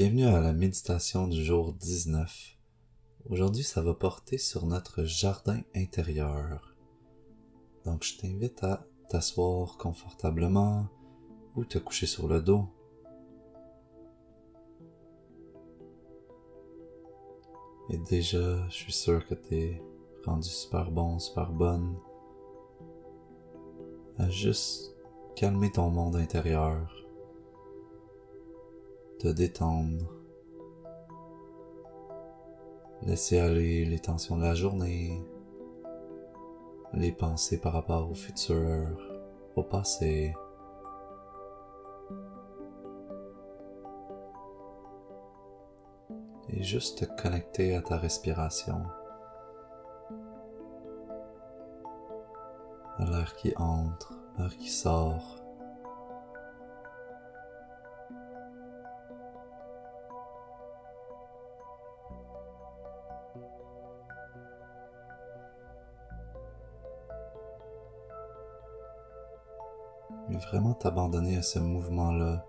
Bienvenue à la méditation du jour 19. Aujourd'hui, ça va porter sur notre jardin intérieur. Donc, je t'invite à t'asseoir confortablement ou te coucher sur le dos. Et déjà, je suis sûr que t'es rendu super bon, super bonne à juste calmer ton monde intérieur, te détendre, laisser aller les tensions de la journée, les pensées par rapport au futur, au passé. Et juste te connecter à ta respiration, à l'air qui entre, l'air qui sort. Mais vraiment t'abandonner à ce mouvement-là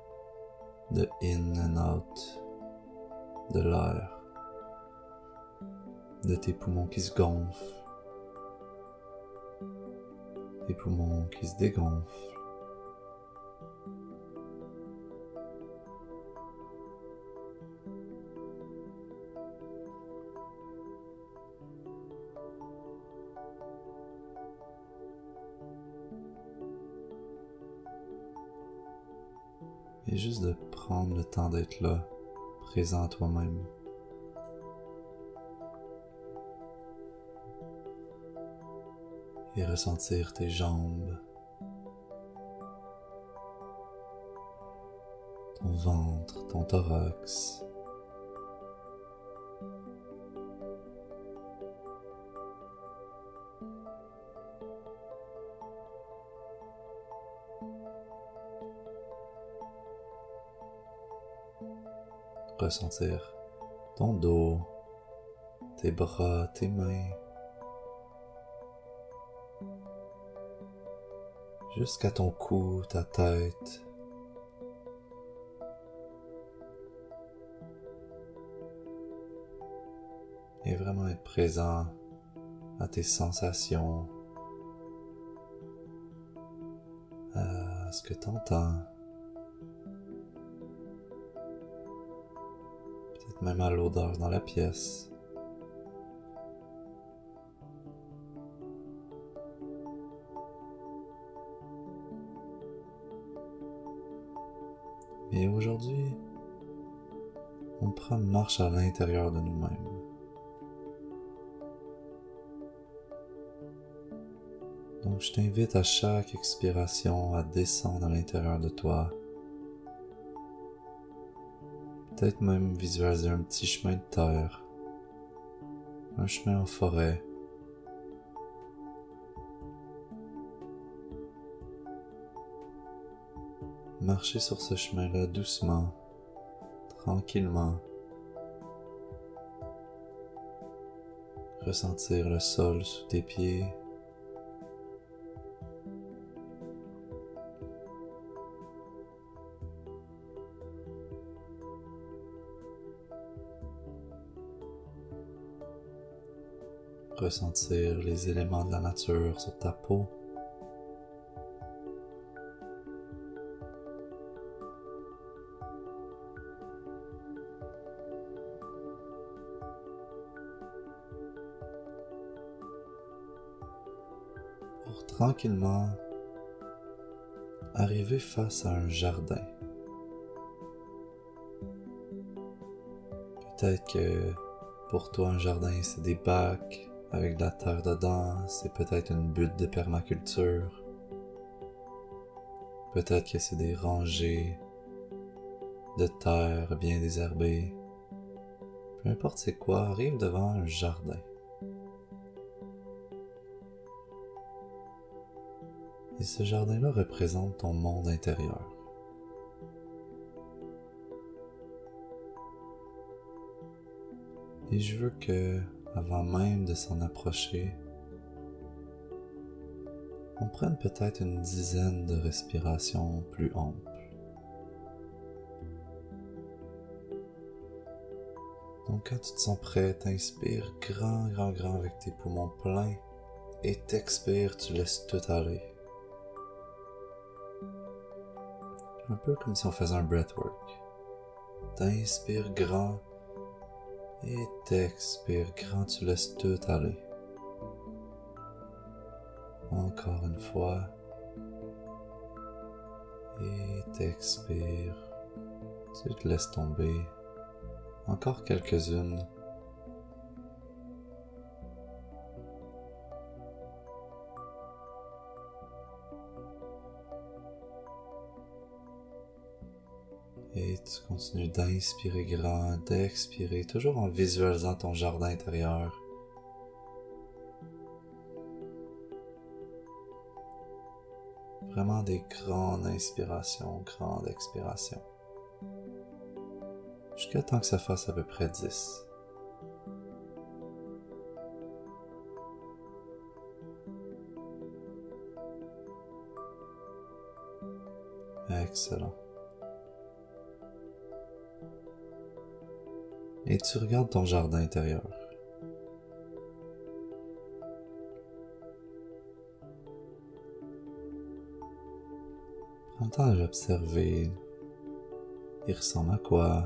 de in and out de l'air, de tes poumons qui se gonflent, tes poumons qui se dégonflent. Et juste de prendre le temps d'être là, présent à toi-même. Et ressentir tes jambes, ton ventre, ton thorax. Ressentir ton dos, tes bras, tes mains, jusqu'à ton cou, ta tête. Et vraiment être présent à tes sensations, à ce que tu entends, peut-être même à l'odeur dans la pièce. Et aujourd'hui, on prend une marche à l'intérieur de nous-mêmes. Donc je t'invite à chaque expiration à descendre à l'intérieur de toi. Peut-être même visualiser un petit chemin de terre, un chemin en forêt. Marcher sur ce chemin-là doucement, tranquillement. Ressentir le sol sous tes pieds. Ressentir les éléments de la nature sur ta peau. Pour tranquillement arriver face à un jardin. Peut-être que pour toi un jardin c'est des bacs avec de la terre dedans, c'est peut-être une butte de permaculture. Peut-être que c'est des rangées de terre bien désherbées. Peu importe c'est quoi, arrive devant un jardin. Et ce jardin-là représente ton monde intérieur. Et je veux que, avant même de s'en approcher, on prenne peut-être une dizaine de respirations plus amples. Donc quand tu te sens prêt, t'inspires grand, grand, grand avec tes poumons pleins et t'expires, tu laisses tout aller. Un peu comme si on faisait un breathwork. T'inspires grand et t'expires grand, tu laisses tout aller. Encore une fois. Et t'expires. Tu te laisses tomber. Encore quelques-unes. Et tu continues d'inspirer grand, d'expirer, toujours en visualisant ton jardin intérieur. Vraiment des grandes inspirations, grandes expirations. Jusqu'à temps que ça fasse à peu près 10. Excellent. Et tu regardes ton jardin intérieur. Prends le temps de l'observer. Il ressemble à quoi?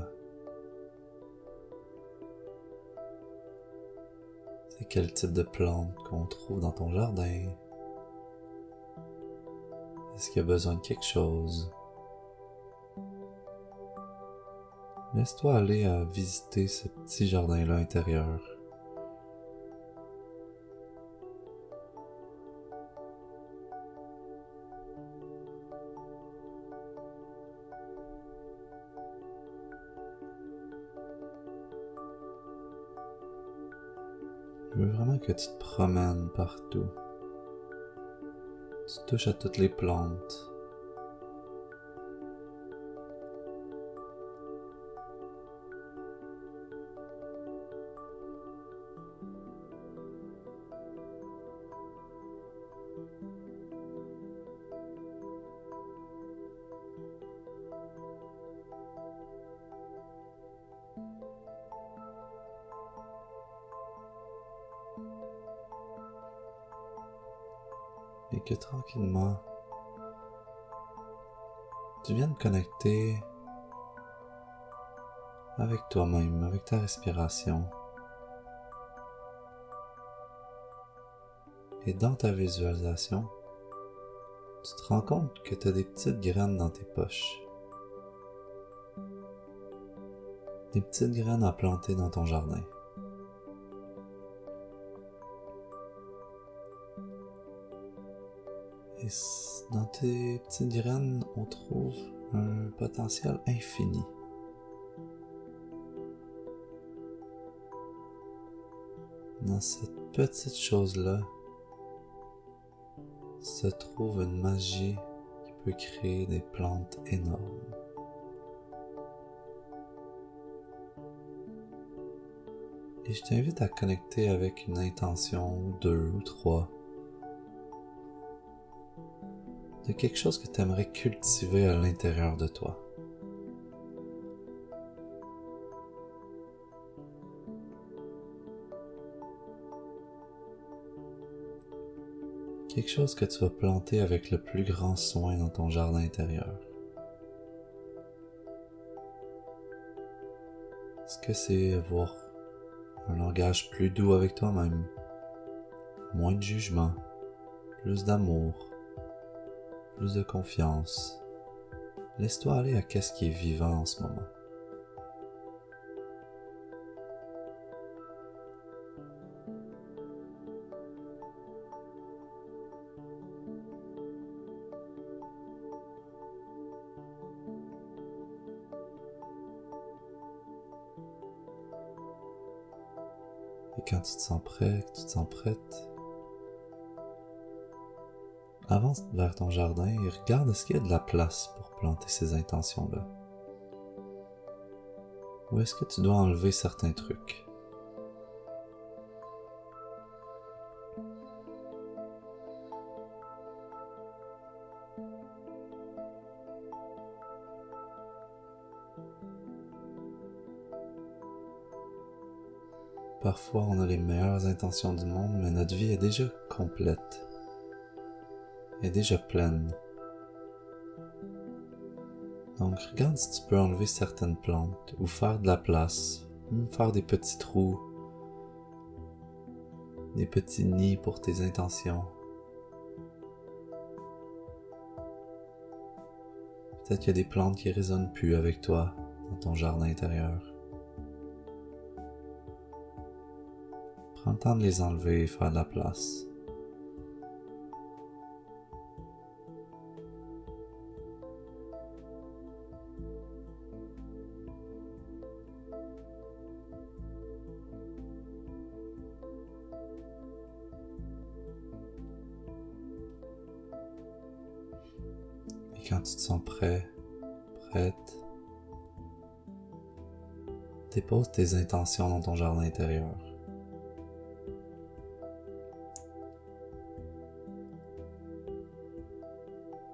C'est quel type de plantes qu'on trouve dans ton jardin? Est-ce qu'il y a besoin de quelque chose? Laisse-toi aller à visiter ce petit jardin-là intérieur. Je veux vraiment que tu te promènes partout. Tu touches à toutes les plantes. Et que tranquillement, tu viens de connecter avec toi-même, avec ta respiration. Et dans ta visualisation, tu te rends compte que tu as des petites graines dans tes poches. Des petites graines à planter dans ton jardin. Et dans tes petites graines, on trouve un potentiel infini. Dans cette petite chose-là se trouve une magie qui peut créer des plantes énormes. Et je t'invite à connecter avec une intention, ou 2 ou 3, de quelque chose que tu aimerais cultiver à l'intérieur de toi. Quelque chose que tu vas planter avec le plus grand soin dans ton jardin intérieur. Est-ce que c'est avoir un langage plus doux avec toi-même, moins de jugement, plus d'amour, plus de confiance? Laisse-toi aller à qu'est-ce qui est vivant en ce moment. Et quand tu te sens prêt, que tu te sens prête, avance vers ton jardin et regarde est-ce qu'il y a de la place pour planter ces intentions-là. Ou est-ce que tu dois enlever certains trucs? parfois on a les meilleures intentions du monde, mais notre vie est déjà complète, est déjà pleine. Donc regarde si tu peux enlever certaines plantes ou faire de la place, même faire des petits trous, des petits nids pour tes intentions. Peut-être qu'il y a des plantes qui résonnent plus avec toi dans ton jardin intérieur. Prends le temps de les enlever et faire de la place. Et quand tu te sens prêt, prête, dépose tes intentions dans ton jardin intérieur.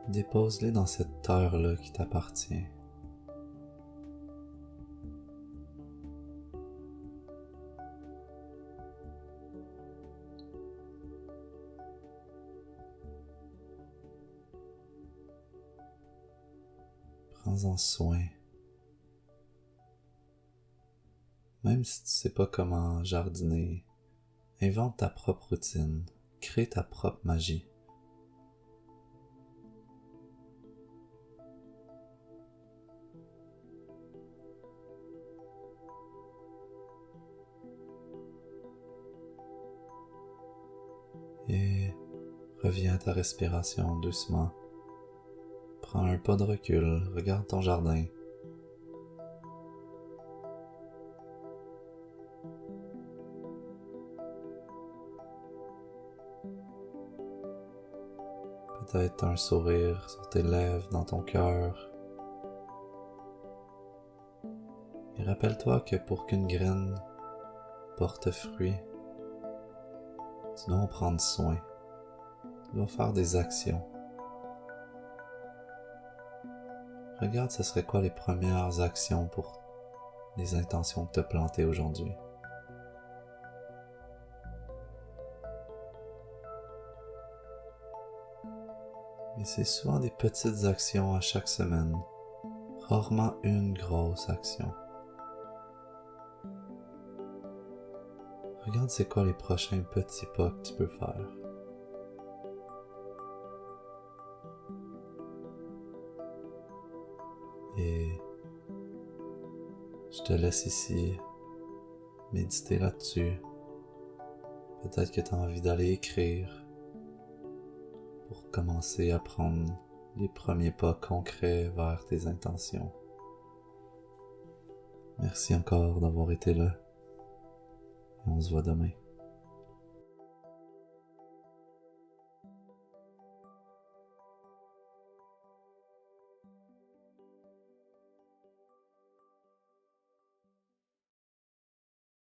Dépose-les dans cette terre-là qui t'appartient. Prends-en soin. Même si tu sais pas comment jardiner, invente ta propre routine, crée ta propre magie. Et reviens à ta respiration doucement. Prends un pas de recul, regarde ton jardin. Peut-être un sourire sur tes lèvres, dans ton cœur. Et rappelle-toi que pour qu'une graine porte fruit, tu dois en prendre soin. Tu dois faire des actions. Regarde, ce serait quoi les premières actions pour les intentions que tu as plantées aujourd'hui. Et c'est souvent des petites actions à chaque semaine, rarement une grosse action. Regarde c'est quoi les prochains petits pas que tu peux faire. Et je te laisse ici méditer là-dessus. Peut-être que tu as envie d'aller écrire pour commencer à prendre les premiers pas concrets vers tes intentions. Merci encore d'avoir été là. Et on se voit demain.